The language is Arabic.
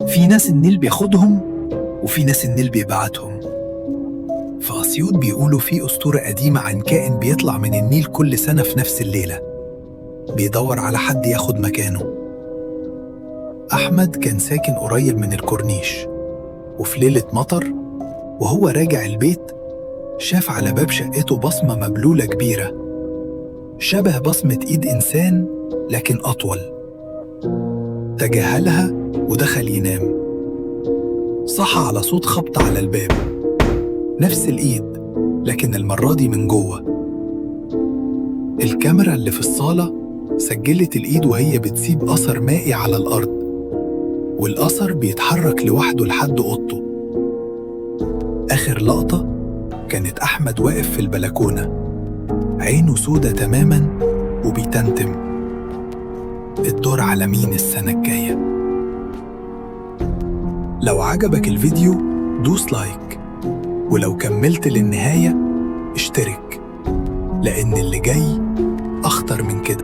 في ناس النيل بياخدهم وفي ناس النيل بيبعتهم. في أسيوط بيقولوا في أسطورة قديمة عن كائن بيطلع من النيل كل سنة في نفس الليلة، بيدور على حد ياخد مكانه. أحمد كان ساكن قريب من الكورنيش، وفي ليلة مطر وهو راجع البيت شاف على باب شقته بصمة مبلولة كبيرة، شبه بصمة إيد إنسان لكن أطول. تجاهلها ودخل ينام. صحى على صوت خبط على الباب، نفس الإيد لكن المرة دي من جوه. الكاميرا اللي في الصالة سجلت الإيد وهي بتسيب أثر مائي على الأرض، والأثر بيتحرك لوحده لحد أوضته. آخر لقطة كانت أحمد واقف في البلكونة، عينه سودة تماماً وبيتنتم. الدور على مين السنة الجاية؟ لو عجبك الفيديو دوس لايك، ولو كملت للنهاية اشترك، لأن اللي جاي أخطر من كده.